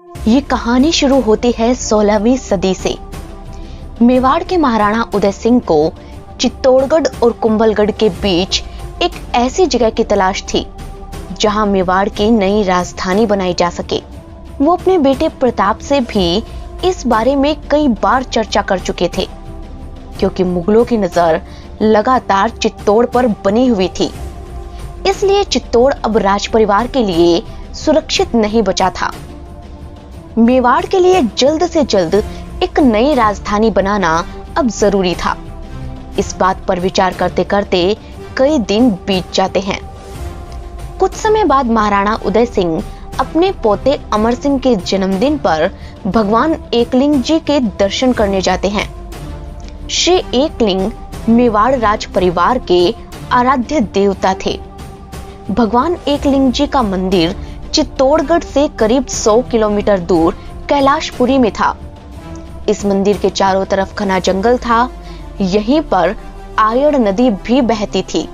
ये कहानी शुरू होती है 16वीं सदी से। मेवाड़ के महाराणा उदय सिंह को चित्तौड़गढ़ और कुंभलगढ़ के बीच एक ऐसी जगह की तलाश थी जहां मेवाड़ की नई राजधानी बनाई जा सके। वो अपने बेटे प्रताप से भी इस बारे में कई बार चर्चा कर चुके थे, क्योंकि मुगलों की नजर लगातार चित्तौड़ पर बनी हुई थी। इसलिए चित्तौड़ अब राज परिवार के लिए सुरक्षित नहीं बचा था। मेवाड़ के लिए जल्द से जल्द एक नई राजधानी बनाना अब जरूरी था। इस बात पर विचार करते करते कई दिन बीत जाते हैं। कुछ समय बाद महाराणा उदय सिंह अपने पोते अमर सिंह के जन्मदिन पर भगवान एकलिंग जी के दर्शन करने जाते हैं। श्री एकलिंग मेवाड़ राज परिवार के आराध्य देवता थे। भगवान एकलिंग जी का मंदिर चित्तौड़गढ़ से करीब 100 किलोमीटर दूर कैलाशपुरी में था। इस मंदिर के चारों तरफ घना जंगल था। यहीं पर आयड़ नदी भी बहती थी।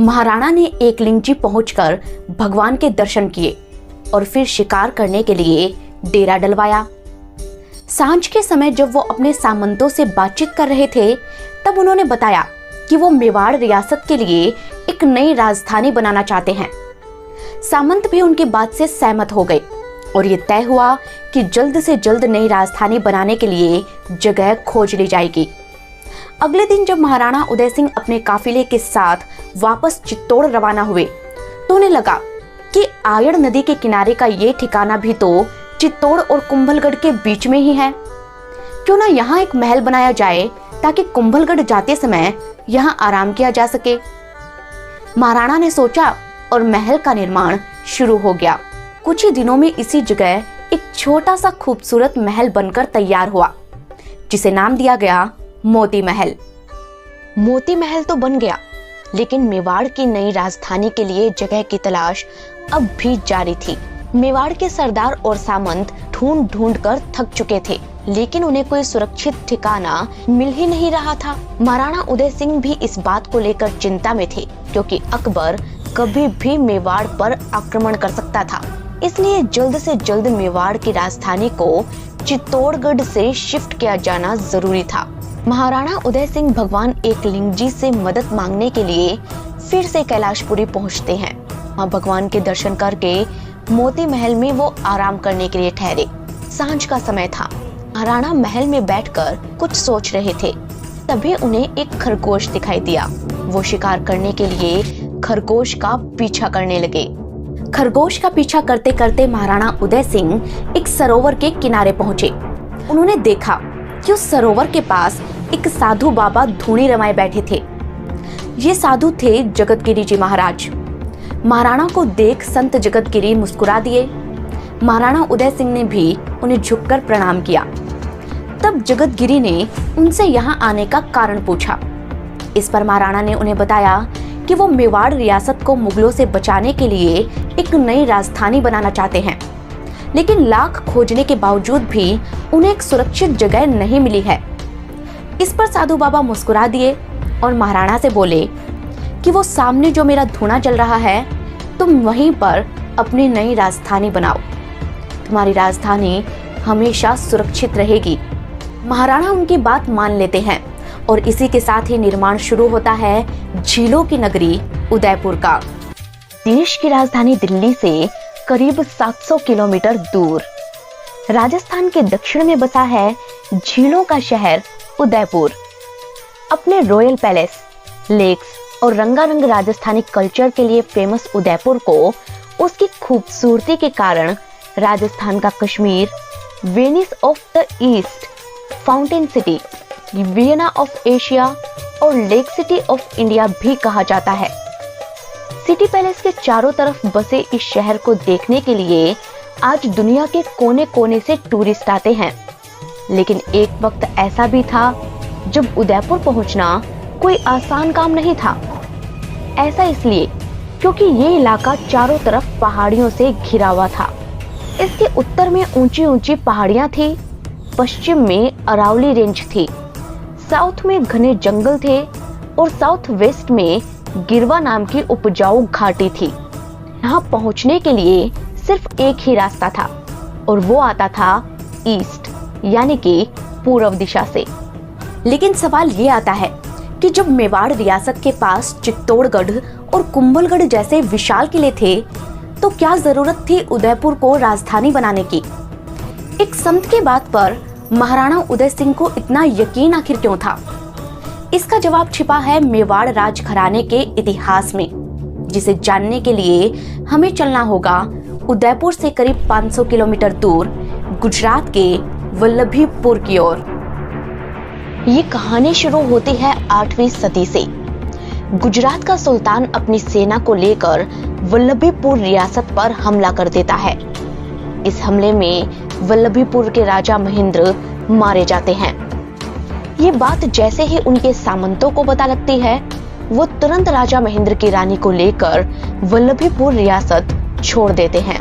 महाराणा ने एकलिंग जी पहुंचकर भगवान के दर्शन किए और फिर शिकार करने के लिए डेरा डलवाया। सांझ के समय जब वो अपने सामंतों से बातचीत कर रहे थे, तब उन्होंने बताया कि वो मेवाड़ रियासत के लिए एक नई राजधानी बनाना चाहते हैं। सामंत भी उनकी बात से सहमत हो गए और ये तय हुआ कि जल्द से जल्द नई राजधानी बनाने के लिए जगह खोज ली जाएगी। अगले दिन जब महाराणा उदय सिंह अपने काफिले के साथ वापस चित्तौड़ रवाना हुए, तो उन्हें लगा कि आयड़ नदी के किनारे का ये ठिकाना भी तो चित्तौड़ और कुंभलगढ़ के बीच में ही है। क्यों ना यहाँ एक महल बनाया जाए ताकि कुंभलगढ़ जाते समय यहाँ आराम किया जा सके। महाराणा ने सोचा और महल का निर्माण शुरू हो गया। कुछ ही दिनों में इसी जगह एक छोटा सा खूबसूरत महल बनकर तैयार हुआ, जिसे नाम दिया गया मोती महल। मोती महल तो बन गया, लेकिन मेवाड़ की नई राजधानी के लिए जगह की तलाश अब भी जारी थी। मेवाड़ के सरदार और सामंत ढूंढ ढूंढ कर थक चुके थे, लेकिन उन्हें कोई सुरक्षित ठिकाना मिल ही नहीं रहा था। महाराणा उदय सिंह भी इस बात को लेकर चिंता में थे, क्योंकि अकबर कभी भी मेवाड़ पर आक्रमण कर सकता था। इसलिए जल्द से जल्द मेवाड़ की राजधानी को चित्तौड़गढ़ से शिफ्ट किया जाना जरूरी था। महाराणा उदय सिंह भगवान एकलिंग जी से मदद मांगने के लिए फिर से कैलाशपुरी पहुंचते हैं। वहां भगवान के दर्शन करके मोती महल में वो आराम करने के लिए ठहरे। सांझ का समय था। महाराणा महल में बैठकर कुछ सोच रहे थे, तभी उन्हें एक खरगोश दिखाई दिया। वो शिकार करने के लिए खरगोश का पीछा करने लगे। खरगोश का पीछा करते करते महाराणा उदय सिंह एक सरोवर के किनारे पहुंचे। उन्होंने देखा कि उस सरोवर के पास एक साधु बाबा धूनी रमाए बैठे थे। ये साधु थे जगतगिरी जी महाराज। महाराणा को देख संत जगतगिरी मुस्कुरा दिए। महाराणा उदय सिंह ने भी उन्हें झुककर प्रणाम किया। तब जगतगिरी ने उनसे यहाँ आने का कारण पूछा। इस पर महाराणा ने उन्हें बताया कि वो मेवाड़ रियासत को मुगलों से बचाने के लिए एक नई राजधानी बनाना चाहते हैं, लेकिन लाख खोजने के बावजूद भी उन्हें एक सुरक्षित जगह नहीं मिली है। इस पर साधु बाबा मुस्कुरा दिए और महाराणा से बोले कि वो सामने जो मेरा धूना जल रहा है, तुम वहीं पर अपनी नई राजधानी बनाओ। तुम्हारी राजधानी हमेशा सुरक्षित रहेगी। महाराणा उनकी बात मान लेते हैं और इसी के साथ ही निर्माण शुरू होता है झीलों की नगरी उदयपुर का। देश की राजधानी दिल्ली से करीब 700 किलोमीटर दूर राजस्थान के दक्षिण में बसा है झीलों का शहर उदयपुर। अपने रॉयल पैलेस, लेक्स और रंगारंग राजस्थानी कल्चर के लिए फेमस उदयपुर को उसकी खूबसूरती के कारण राजस्थान का Kashmir, Venice of the east, fountain city, Vienna of Asia और लेक सिटी ऑफ इंडिया भी कहा जाता है। सिटी पैलेस के चारों तरफ बसे इस शहर को देखने के लिए आज दुनिया के कोने कोने से टूरिस्ट आते हैं। लेकिन एक वक्त ऐसा भी था जब उदयपुर पहुंचना कोई आसान काम नहीं था। ऐसा इसलिए क्योंकि ये इलाका चारों तरफ पहाड़ियों से घिरा हुआ था। इसके उत्तर में ऊंची ऊंची पहाड़ियां थी, पश्चिम में अरावली रेंज थी, साउथ में घने जंगल थे और साउथ वेस्ट में गिरवा नाम की उपजाऊ घाटी थी। यहाँ पहुंचने के लिए सिर्फ एक ही रास्ता था और वो आता था ईस्ट यानी कि पूर्व दिशा से। लेकिन सवाल ये आता है कि जब मेवाड़ रियासत के पास चित्तौड़गढ़ और कुंभलगढ़ जैसे विशाल किले थे तो क्या जरूरत थी उदयपुर को राजधानी बनाने की? एक संत की बात पर महाराणा उदय सिंह को इतना यकीन आखिर क्यों था? इसका जवाब छिपा है मेवाड़ राजघराने के इतिहास में, जिसे जानने के लिए हमें चलना होगा उदयपुर से करीब 500 किलोमीटर दूर गुजरात के वल्लभीपुर की ओर। ये कहानी शुरू होती है 8वीं सदी से। गुजरात का सुल्तान अपनी सेना को लेकर वल्लभीपुर रियासत पर हमला कर देता है। इस हमले में वल्लभीपुर के राजा महेंद्र मारे जाते हैं। ये बात जैसे ही उनके सामंतों को पता लगती है, वो तुरंत राजा महेंद्र की रानी को लेकर वल्लभीपुर रियासत छोड़ देते हैं।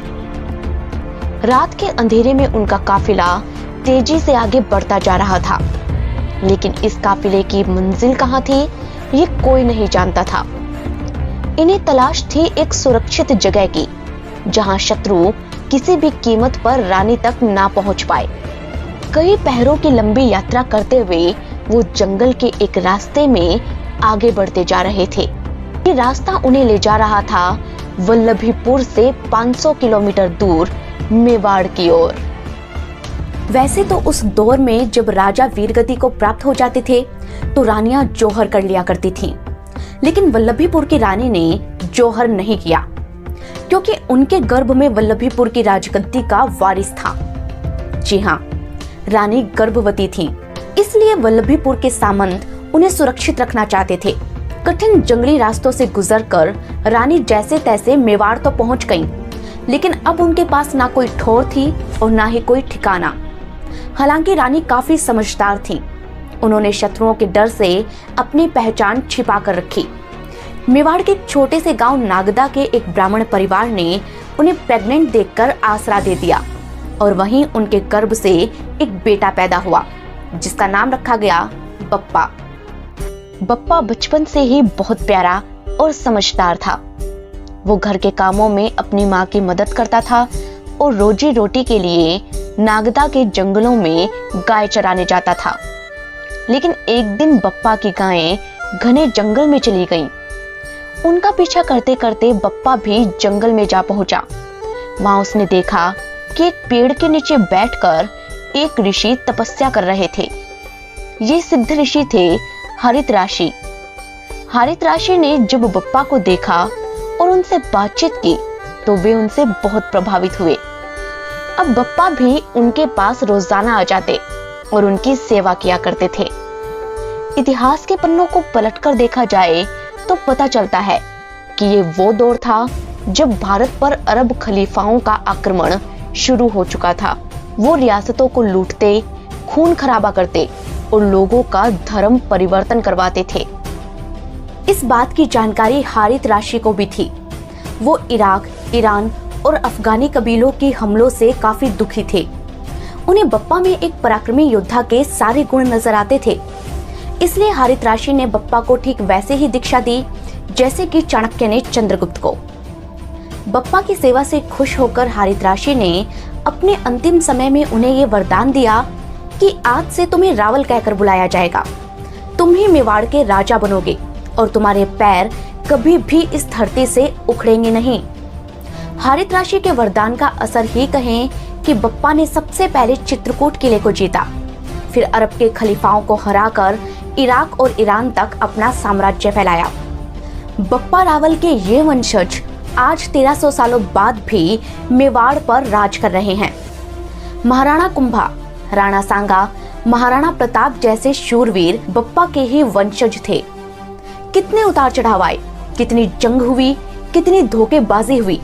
रात के अंधेरे में उनका काफिला तेजी से आगे बढ़ता जा रहा था, लेकिन इस काफिले की मंजिल कहाँ थी ये कोई नहीं जानता था। इन्हें तलाश थी एक सुरक्षित जगह की, जहां शत्रु किसी भी कीमत पर रानी तक ना पहुंच पाए। कई पहरों की लंबी यात्रा करते हुए वो जंगल के एक रास्ते में आगे बढ़ते जा रहे थे। ये रास्ता उन्हें ले जा रहा था वल्लभीपुर से 500 किलोमीटर दूर मेवाड़ की ओर। वैसे तो उस दौर में जब राजा वीरगति को प्राप्त हो जाते थे तो रानियां जौहर कर लिया करती थीं, लेकिन वल्लभीपुर की रानी ने जौहर नहीं किया, क्योंकि उनके गर्भ में वल्लभीपुर की राजगद्दी का वारिस था। जी हाँ, रानी गर्भवती थी, इसलिए वल्लभीपुर के सामंत उन्हें सुरक्षित रखना चाहते थे। कठिन जंगली रास्तों से गुजरकर रानी जैसे तैसे मेवाड़ तो पहुंच गईं, लेकिन अब उनके पास ना कोई ठौर थी और ना ही कोई ठिकाना। हालांकि रानी काफी समझदार थी, उन्होंने शत्रुओं के डर से अपनी पहचान छिपा कर रखी। मेवाड़ के एक छोटे से गांव नागदा के एक ब्राह्मण परिवार ने उन्हें प्रेग्नेंट देखकर आसरा दे दिया और वहीं उनके गर्भ से एक बेटा पैदा हुआ, जिसका नाम रखा गया बप्पा। बप्पा बचपन से ही बहुत प्यारा और समझदार था। वो घर के कामों में अपनी माँ की मदद करता था और रोजी रोटी के लिए नागदा के जंगलों में गाय चराने जाता था। लेकिन एक दिन बप्पा की गायें घने जंगल में चली गईं। उनका पीछा करते करते बप्पा भी जंगल में जा पहुंचा। वहां उसने देखा कि एक पेड़ के नीचे बैठकर एक ऋषि तपस्या कर रहे थे। ये सिद्ध ऋषि थे हरितराशि। हरितराशि ने जब बप्पा को देखा और उनसे बातचीत की तो वे उनसे बहुत प्रभावित हुए। अब बप्पा भी उनके पास रोजाना आ जाते और उनकी सेवा किया करते थे। इतिहास के पन्नों को पलटकर देखा जाए तो पता चलता है कि ये वो दौर था जब भारत पर अरब खलीफाओं का आक्रमण शुरू हो चुका था। वो रियासतों को लूटते, खून खराबा करते और लोगों का धर्म परिवर्तन करवाते थे। इस बात की जानकारी हरितराशि को भी थी। वो इराक, ईरान और अफगानी कबीलों के हमलों से काफी दुखी थे। उन्हें बप्पा में एक पराक्रमी योद्धा के सारे गुण नजर आते थे। इसलिए हरितराशि ने बप्पा को ठीक वैसे ही दीक्षा दी जैसे कि चाणक्य ने चंद्रगुप्त को। बप्पा की सेवा से खुश होकर हरितराशि ने अपने अंतिम समय में उन्हें ये वरदान दिया कि आज से तुम्हें रावल कहकर बुलाया जाएगा। तुम ही मेवाड़ के राजा बनोगे और तुम्हारे पैर कभी भी इस धरती से उखड़ेंगे नहीं। हरितराशि के वरदान का असर ही कहें कि बप्पा ने सबसे पहले चित्रकूट किले को जीता, फिर अरब के खलीफाओं को हराकर इराक और ईरान तक अपना साम्राज्य फैलाया। बप्पा रावल के ये वंशज आज 1300 सालों बाद भी मेवाड़ पर राज कर रहे हैं। महाराणा कुंभा, राणा सांगा, महाराणा प्रताप जैसे शूरवीर बप्पा के ही वंशज थे। कितने उतार चढ़ाव आए, कितनी जंग हुई, कितनी धोखेबाजी हुई,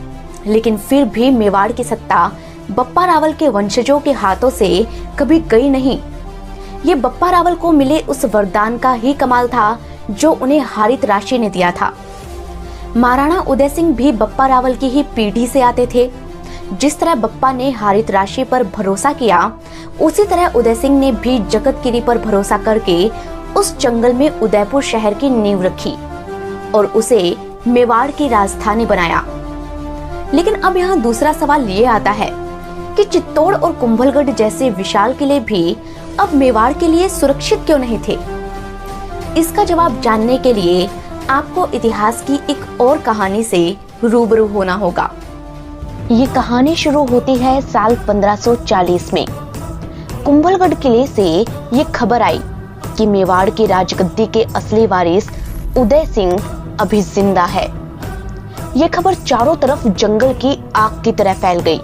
लेकिन फिर भी मेवाड़ की सत्ता बप्पा रावल के वंशजों के हाथों से कभी गई नहीं। ये बप्पा रावल को मिले उस वरदान का ही कमाल था जो उन्हें हरितराशि ने दिया था। महाराणा उदय सिंह भी बप्पा रावल की ही पीढ़ी से आते थे। जिस तरह बप्पा ने हरितराशि पर भरोसा किया, उसी तरह उदय सिंह ने भी जगतगिरी पर भरोसा करके उस जंगल में उदयपुर शहर की नींव रखी और उसे मेवाड़ की राजधानी बनाया। लेकिन अब यहाँ दूसरा सवाल ये आता है कि चित्तौड़ और कुंभलगढ़ जैसे विशाल किले भी अब मेवाड़ के लिए सुरक्षित क्यों नहीं थे? इसका जवाब जानने के लिए आपको इतिहास की एक और कहानी से रूबरू होना होगा। ये कहानी शुरू होती है साल 1540 में। कुंभलगढ़ किले से ये खबर आई कि मेवाड़ की राजगद्दी के असली वारिस उदय सिंह अभी जिंदा है। ये खबर चारों तरफ जंगल की आग की तरह फैल गई।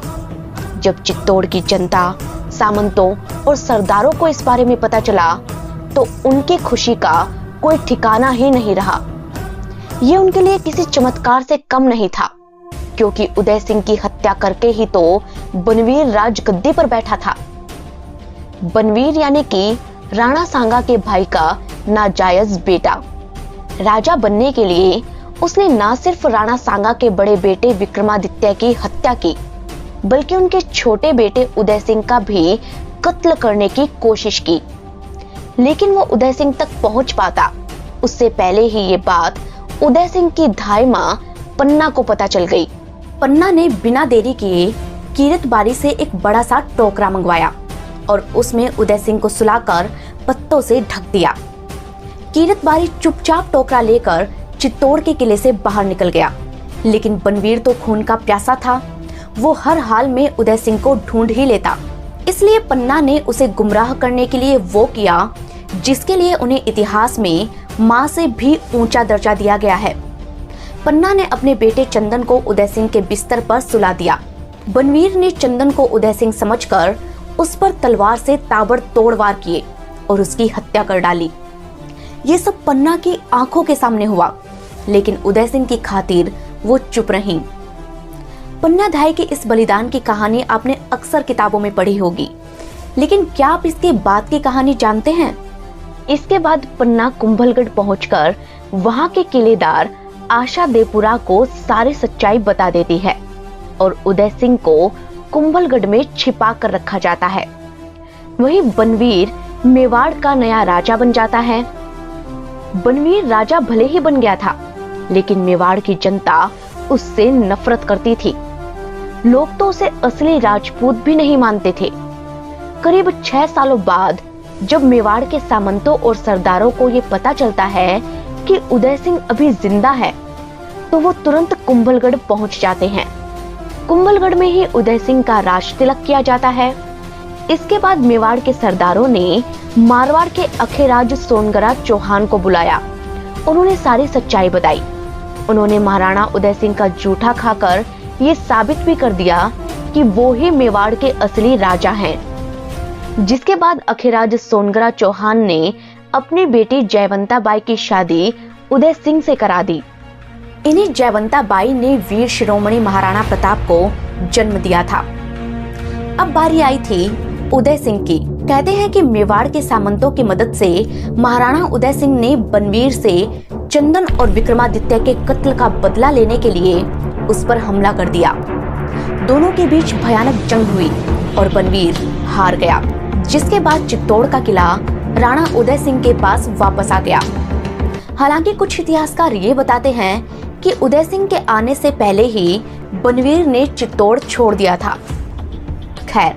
जब चित्तौड़ की जनता, सामंतों और सरदारों को इस बारे में पता चला तो उनकी खुशी का कोई ठिकाना ही नहीं रहा। ये उनके लिए किसी चमत्कार से कम नहीं था, क्योंकि उदय सिंह की हत्या करके ही तो बनवीर राजगद्दी पर बैठा था। बनवीर यानी कि राणा सांगा के भाई का नाजायज बेटा। राजा बनने के लिए उसने ना सिर्फ राणा सांगा के बड़े बेटे विक्रमादित्य की हत्या की, बल्कि उनके छोटे बेटे उदय सिंह का भी कत्ल करने की कोशिश की। लेकिन वो उदय सिंह तक पहुंच पाता उससे पहले ही ये बात उदय सिंह की धाई मां पन्ना को पता चल गई। पन्ना ने बिना देरी किए कीरतबारी से एक बड़ा सा टोकरा मंगवाया और उसमें उदय सिंह को सुलाकर पत्तों से ढक दिया। कीरतबारी चुपचाप टोकरा लेकर चित्तौड़ के किले से बाहर निकल गया। लेकिन बनवीर तो खून का प्यासा था, वो हर हाल में उदय सिंह को ढूंढ ही लेता। इसलिए पन्ना ने उसे गुमराह करने के लिए वो किया जिसके लिए उन्हें इतिहास में मां से भी ऊंचा दर्जा दिया गया है। पन्ना ने अपने बेटे चंदन को उदय सिंह के बिस्तर पर सुला दिया। बनवीर ने चंदन को उदय सिंह समझकर उस पर तलवार से ताबड़तोड़ वार किए और उसकी हत्या कर डाली। ये सब पन्ना की आंखों के सामने हुआ, लेकिन उदय सिंह की खातिर वो चुप रहीं। पन्ना धाई के इस बलिदान की कहानी आपने अक्सर किताबों में पढ़ी होगी, लेकिन क्या आप इसके बाद की कहानी जानते हैं? इसके बाद पन्ना कुंभलगढ़ पहुंचकर वहां के किलेदार आशा देपुरा को सारी सच्चाई बता देती है और उदय सिंह को कुंभलगढ़ में छिपा कर रखा जाता है। वही बनवीर मेवाड़ का नया राजा बन जाता है। बनवीर राजा भले ही बन गया था, लेकिन मेवाड़ की जनता उससे नफरत करती थी। लोग तो उसे असली राजपूत भी नहीं मानते थे। करीब 6 सालों बाद जब मेवाड़ के सामंतों और सरदारों को ये पता चलता है कि उदय सिंह अभी जिंदा है, तो वो तुरंत कुंभलगढ़ पहुंच जाते हैं। कुंभलगढ़ में ही उदय सिंह का राज तिलक किया जाता है। इसके बाद मेवाड़ के सरदारों ने मारवाड़ के अखेराज सोनगरा चौहान को बुलाया और उन्हें सारी सच्चाई बताई। उन्होंने महाराणा उदय सिंह का जूठा खाकर ये साबित भी कर दिया कि वो ही मेवाड़ के असली राजा हैं। जिसके बाद अखेराज सोनगरा चौहान ने अपनी बेटी जयवंता बाई की शादी उदय सिंह से करा दी। इन्हीं जयवंता बाई ने वीर शिरोमणि महाराणा प्रताप को जन्म दिया था। अब बारी आई थी उदय सिंह की। कहते हैं कि मेवाड़ के सामंतों की मदद से महाराणा उदय सिंह ने बनवीर से चंदन और विक्रमादित्य के कत्ल का बदला लेने के लिए उस पर हमला कर दिया। दोनों के बीच भयानक जंग हुई और बनवीर हार गया, जिसके बाद चित्तौड़ का किला राणा उदय सिंह के पास वापस आ गया। हालांकि कुछ इतिहासकार ये बताते हैं कि उदय सिंह के आने से पहले ही बनवीर ने चित्तौड़ छोड़ दिया था। खैर,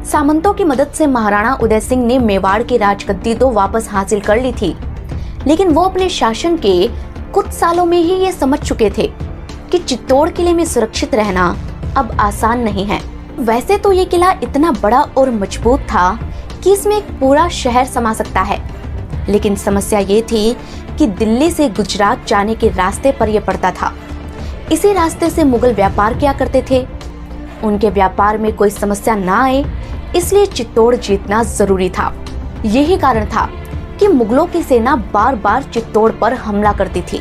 सामंतों की मदद से महाराणा उदय सिंह ने मेवाड़ की राजगद्दी तो वापस हासिल कर ली थी, लेकिन वो अपने शासन के कुछ सालों में ही ये समझ चुके थे कि चित्तौड़ किले में सुरक्षित रहना अब आसान नहीं है। वैसे तो ये किला इतना बड़ा और मजबूत था कि इसमें एक पूरा शहर समा सकता है, लेकिन समस्या ये थी कि दिल्ली से गुजरात जाने के रास्ते पर यह पड़ता था। इसी रास्ते से मुगल व्यापार किया करते थे। उनके व्यापार में कोई समस्या ना आए, इसलिए चित्तौड़ जीतना जरूरी था। यही कारण था कि मुगलों की सेना बार बार चित्तौड़ पर हमला करती थी।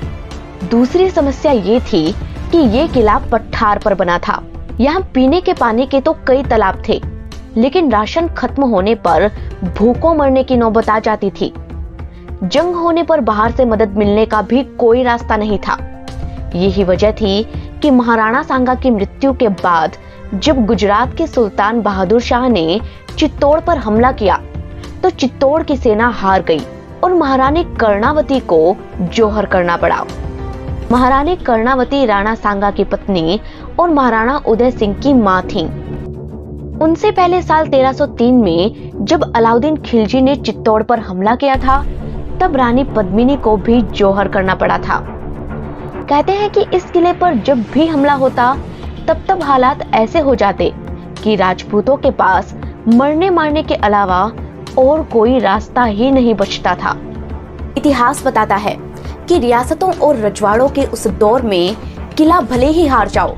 दूसरी समस्या ये थी कि ये किला पठार पर बना था। यहाँ पीने के पानी के तो कई तालाब थे, लेकिन राशन खत्म होने पर भूखों मरने की नौबत आ जाती थी। जंग होने पर बाहर से मदद मिलने का भी कोई रास्ता नहीं था। यही वजह थी कि महाराणा सांगा की मृत्यु के बाद जब गुजरात के सुल्तान बहादुर शाह ने चित्तौड़ पर हमला किया तो चित्तौड़ की सेना हार गई और महारानी कर्णावती को जोहर करना पड़ा। महारानी कर्णावती राणा सांगा की पत्नी और महाराणा उदय सिंह की मां थीं। उनसे पहले साल 1303 में जब अलाउद्दीन खिलजी ने चित्तौड़ पर हमला किया था, तब रानी पद्मिनी को भी जौहर करना पड़ा था। कहते हैं कि इस किले पर जब भी हमला होता तब हालात ऐसे हो जाते कि राजपूतों के पास मरने मारने के अलावा और कोई रास्ता ही नहीं बचता था। इतिहास बताता है कि रियासतों और रजवाड़ों के उस दौर में किला भले ही हार जाओ,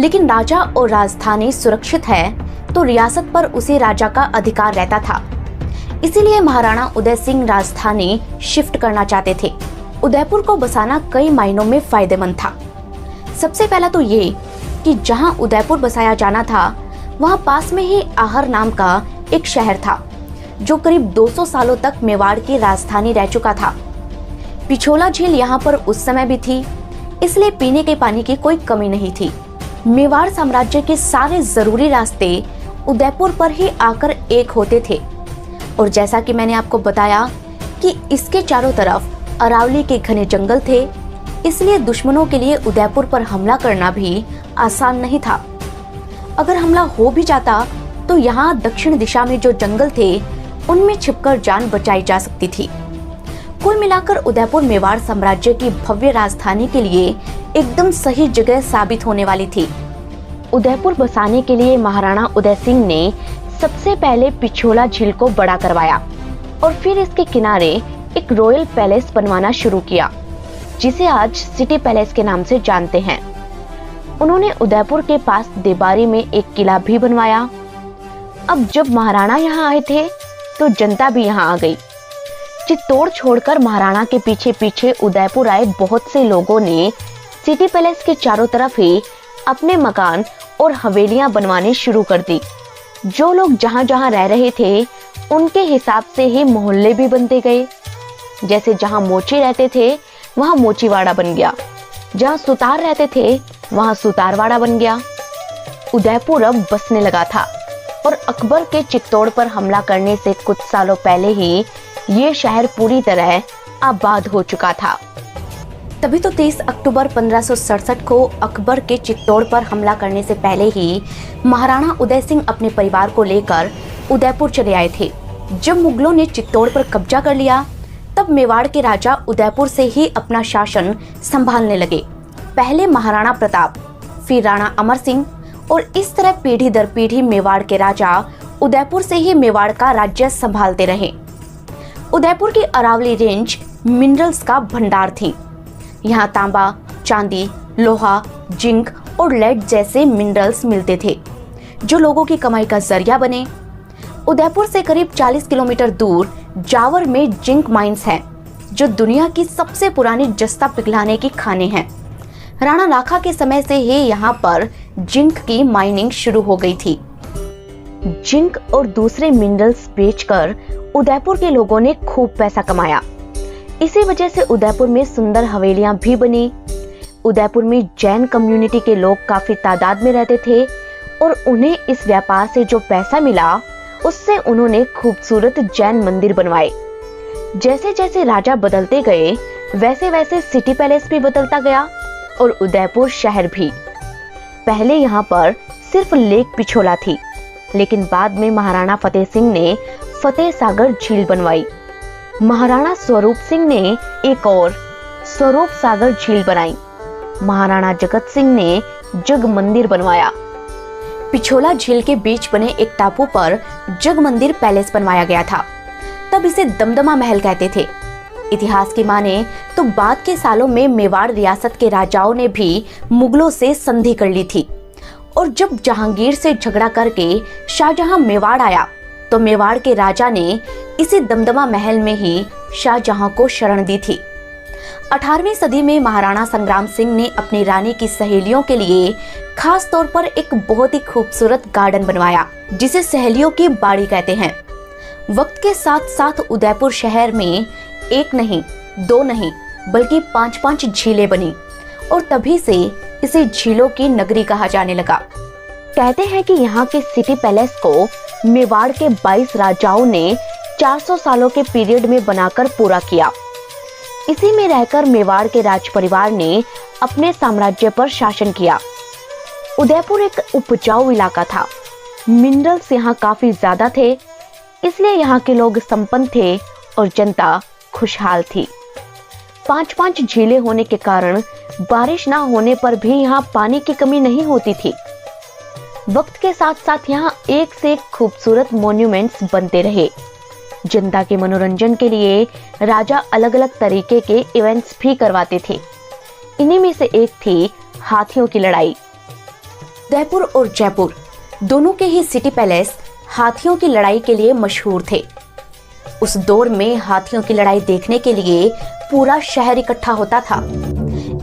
लेकिन राजा और राजधानी सुरक्षित है तो रियासत पर उसी राजा का अधिकार रहता था। इसीलिए महाराणा उदय सिंह राजधानी शिफ्ट करना चाहते थे। उदयपुर को बसाना कई मायनों में फायदेमंद था। सबसे पहला तो ये कि जहां उदयपुर बसाया जाना था वहां पास में ही आहर नाम का एक शहर था, जो करीब 200 सालों तक मेवाड़ की राजधानी रह चुका था। पिछोला झील यहाँ पर उस समय भी थी, इसलिए पीने के पानी की कोई कमी नहीं थी। मेवाड़ साम्राज्य के सारे जरूरी रास्ते उदयपुर पर ही आकर एक होते थे, और जैसा कि मैंने आपको बताया कि इसके चारों तरफ अरावली के घने जंगल थे, इसलिए दुश्मनों के लिए उदयपुर पर हमला करना भी आसान नहीं था। अगर हमला हो भी जाता तो यहाँ दक्षिण दिशा में जो जंगल थे उनमें छिपकर जान बचाई जा सकती थी। कुल मिलाकर उदयपुर मेवाड़ साम्राज्य की भव्य राजधानी के लिए एकदम सही जगह साबित होने वाली थी। उदयपुर बसाने के लिए महाराणा उदय सिंह ने सबसे पहले पिछोला झील को बड़ा करवाया और फिर इसके किनारे एक रॉयल पैलेस बनवाना शुरू किया, जिसे आज सिटी पैलेस के नाम से जानते हैं। उन्होंने उदयपुर के पास देबारी में एक किला भी बनवाया। अब जब महाराणा यहाँ आए थे तो जनता भी यहाँ आ गई। चित्तौड़ छोड़कर महाराणा के पीछे पीछे उदयपुर आए बहुत से लोगों ने सिटी पैलेस के चारों तरफ ही अपने मकान और हवेलियां बनवाने शुरू कर दी। जो लोग जहां जहां रह रहे थे उनके हिसाब से ही मोहल्ले भी बनते गए। जैसे जहां मोची रहते थे वहां मोचीवाड़ा बन गया, जहां सुतार रहते थे वहां सुतारवाड़ा बन गया। उदयपुर अब बसने लगा था और अकबर के चित्तौड़ पर हमला करने से कुछ सालों पहले ही ये शहर पूरी तरह आबाद हो चुका था। तभी तो 23 अक्टूबर 1567 को अकबर के चित्तौड़ पर हमला करने से पहले ही महाराणा उदय सिंह अपने परिवार को लेकर उदयपुर चले आए थे। जब मुगलों ने चित्तौड़ पर कब्जा कर लिया तब मेवाड़ के राजा उदयपुर से ही अपना शासन संभालने लगे। पहले महाराणा प्रताप, फिर राणा अमर सिंह, और इस तरह पीढ़ी दर पीढ़ी मेवाड़ के राजा उदयपुर से ही मेवाड़ का राज्य संभालते रहे। उदयपुर की अरावली रेंज मिनरल्स का भंडार थी। यहाँ तांबा, चांदी, लोहा, जिंक और लेड जैसे मिनरल्स मिलते थे, जो लोगों की कमाई का जरिया बने। उदयपुर से करीब 40 किलोमीटर दूर जावर में जिंक माइंस हैं, जो दुनिया की सबसे पुरानी जस्ता पिघलाने की खानें हैं। राणा लाखा के समय से ही यहाँ पर जिंक की माइनिंग शुरू हो गई थी। जिंक और दूसरे मिनरल्स बेचकर उदयपुर के लोगों ने खूब पैसा कमाया। इसी वजह से उदयपुर में सुंदर हवेलियां भी बनी। उदयपुर में जैन कम्युनिटी के लोग काफी तादाद में रहते थे और उन्हें इस व्यापार से जो पैसा मिला उससे उन्होंने खूबसूरत जैन मंदिर बनवाए। जैसे जैसे राजा बदलते गए वैसे वैसे सिटी पैलेस भी बदलता गया और उदयपुर शहर भी। पहले यहाँ पर सिर्फ लेक पिछोला थी, लेकिन बाद में महाराणा फतेह सिंह ने फतेह सागर झील बनवाई। महाराणा स्वरूप सिंह ने एक और स्वरूप सागर झील बनाई। महाराणा जगत सिंह ने जग मंदिर बनवाया। पिछोला झील के बीच बने एक टापू पर जग मंदिर पैलेस बनवाया गया था। तब इसे दमदमा महल कहते थे। इतिहास की माने तो बाद के सालों में मेवाड़ रियासत के राजाओं ने भी मुगलों से संधि कर ली थी, और जब जहांगीर से झगड़ा करके शाहजहां मेवाड़ आया तो मेवाड़ के राजा ने इसी दमदमा महल में ही शाहजहां को शरण दी थी। 18वीं सदी में महाराणा संग्राम सिंह ने अपनी रानी की सहेलियों के लिए खास तौर पर एक बहुत ही खूबसूरत गार्डन बनवाया, जिसे सहेलियों की बाड़ी कहते हैं। वक्त के साथ साथ उदयपुर शहर में एक नहीं, दो नहीं, बल्कि 5-5 झीलें बनी और तभी से इसे झीलों की नगरी कहा जाने लगा। कहते हैं कि यहाँ के सिटी पैलेस को मेवाड़ के 22 राजाओं ने 400 सालों के पीरियड में बनाकर पूरा किया। इसी में रहकर मेवाड़ के राज परिवार ने अपने साम्राज्य पर शासन किया। उदयपुर एक उपजाऊ इलाका था। मिनरल्स यहाँ काफी ज्यादा थे, इसलिए यहाँ के लोग संपन्न थे और जनता खुशहाल थी। 5-5 झीलें होने के कारण बारिश ना होने पर भी यहाँ पानी की कमी नहीं होती थी। वक्त के साथ साथ यहाँ एक से एक खूबसूरत मॉन्यूमेंट्स बनते रहे। जनता के मनोरंजन के लिए राजा अलग अलग तरीके के इवेंट्स भी करवाते थे। इन्हीं में से एक थी हाथियों की लड़ाई। उदयपुर और जयपुर दोनों के ही सिटी पैलेस हाथियों की लड़ाई के लिए मशहूर थे। उस दौर में हाथियों की लड़ाई देखने के लिए पूरा शहर इकट्ठा होता था।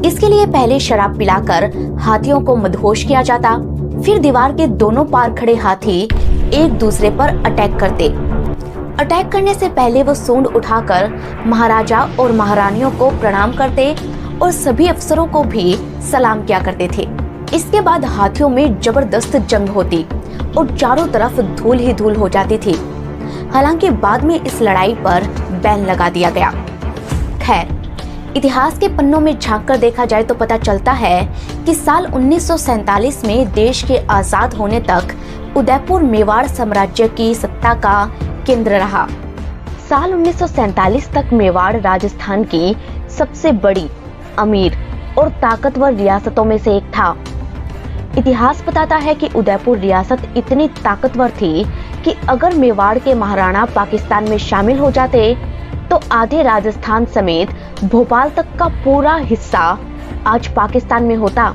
इसके लिए पहले शराब पिलाकर हाथियों को मदहोश किया जाता, फिर दीवार के दोनों पार खड़े हाथी एक दूसरे पर अटैक करते। अटैक करने से पहले वो सूंड उठाकर महाराजा और महारानियों को प्रणाम करते और सभी अफसरों को भी सलाम किया करते थे। इसके बाद हाथियों में जबरदस्त जंग होती और चारों तरफ धूल ही धूल हो जाती थी। हालांकि बाद में इस लड़ाई पर बैन लगा दिया गया। खैर, इतिहास के पन्नों में झांककर देखा जाए तो पता चलता है कि साल 1947 में देश के आजाद होने तक उदयपुर मेवाड़ साम्राज्य की सत्ता का केंद्र रहा। साल 1947 तक मेवाड़ राजस्थान की सबसे बड़ी, अमीर और ताकतवर रियासतों में से एक था। इतिहास बताता है कि उदयपुर रियासत इतनी ताकतवर थी कि अगर मेवाड़ के महाराणा पाकिस्तान में शामिल हो जाते तो आधे राजस्थान समेत भोपाल तक का पूरा हिस्सा आज पाकिस्तान में होता।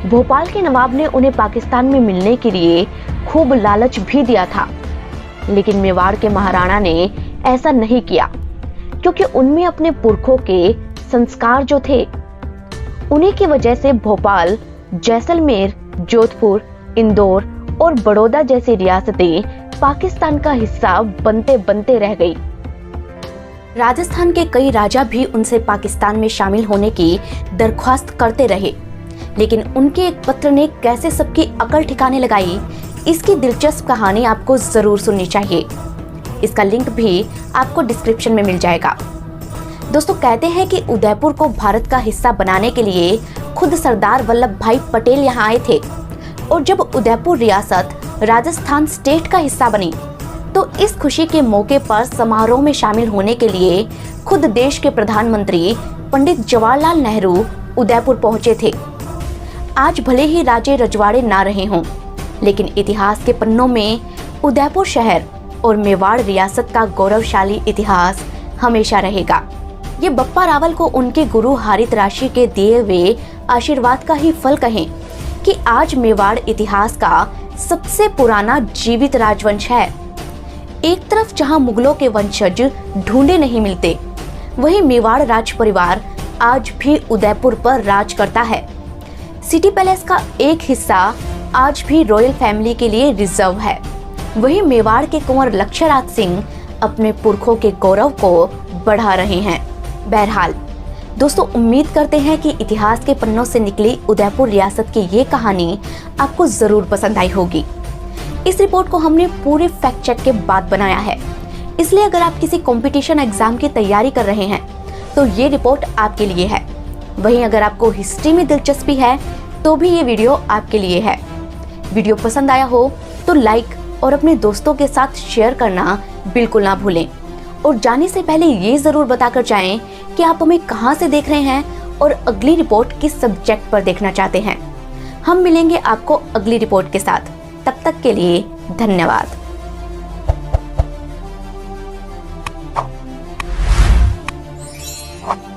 भोपाल के नवाब ने उन्हें पाकिस्तान में मिलने के लिए खूब लालच भी दिया था, लेकिन मेवाड़ के महाराणा ने ऐसा नहीं किया क्योंकि उनमें अपने पुरखों के संस्कार जो थे, उन्हीं की वजह से भोपाल, जैसलमेर, जोधपुर, इंदौर और बड़ौदा जैसी रियासतें पाकिस्तान का हिस्सा बनते बनते रह गई। राजस्थान के कई राजा भी उनसे पाकिस्तान में शामिल होने की दरख्वास्त करते रहे, लेकिन उनके एक पत्र ने कैसे सबकी अकल ठिकाने लगाई, इसकी दिलचस्प कहानी आपको जरूर सुननी चाहिए। इसका लिंक भी आपको डिस्क्रिप्शन में मिल जाएगा। दोस्तों, कहते हैं कि उदयपुर को भारत का हिस्सा बनाने के लिए खुद सरदार वल्लभ भाई पटेल यहाँ आए थे, और जब उदयपुर रियासत राजस्थान स्टेट का हिस्सा बनी तो इस खुशी के मौके पर समारोह में शामिल होने के लिए खुद देश के प्रधानमंत्री पंडित जवाहरलाल नेहरू उदयपुर पहुंचे थे। आज भले ही राजे रजवाड़े ना रहे हों, लेकिन इतिहास के पन्नों में उदयपुर शहर और मेवाड़ रियासत का गौरवशाली इतिहास हमेशा रहेगा। ये बप्पा रावल को उनके गुरु हारित राशि के दिए हुए आशीर्वाद का ही फल कहें कि आज मेवाड़ इतिहास का सबसे पुराना जीवित राजवंश है। एक तरफ जहां मुगलों के वंशज ढूंढे नहीं मिलते, वहीं मेवाड़ राज परिवार आज भी उदयपुर पर राज करता है। सिटी पैलेस का एक हिस्सा आज भी रॉयल फैमिली के लिए रिजर्व है। वहीं मेवाड़ के कुंवर लक्ष्यराज सिंह अपने पुरखों के गौरव को बढ़ा रहे हैं। बहरहाल दोस्तों, उम्मीद करते हैं कि इतिहास के पन्नों से निकली उदयपुर रियासत की ये कहानी आपको जरूर पसंद आई होगी। इस रिपोर्ट को हमने पूरे फैक्ट चेक के बाद बनाया है, इसलिए अगर आप किसी कंपटीशन एग्जाम की तैयारी कर रहे हैं तो ये रिपोर्ट आपके लिए है। वहीं अगर आपको हिस्ट्री में दिलचस्पी है तो भी ये वीडियो आपके लिए है। वीडियो पसंद आया हो तो लाइक और अपने दोस्तों के साथ शेयर करना बिल्कुल ना भूलें, और जाने से पहले ये जरूर बताकर जाएं कि आप हमें कहां से देख रहे हैं और अगली रिपोर्ट किस सब्जेक्ट पर देखना चाहते हैं। हम मिलेंगे आपको अगली रिपोर्ट के साथ। तब तक के लिए धन्यवाद। Oh.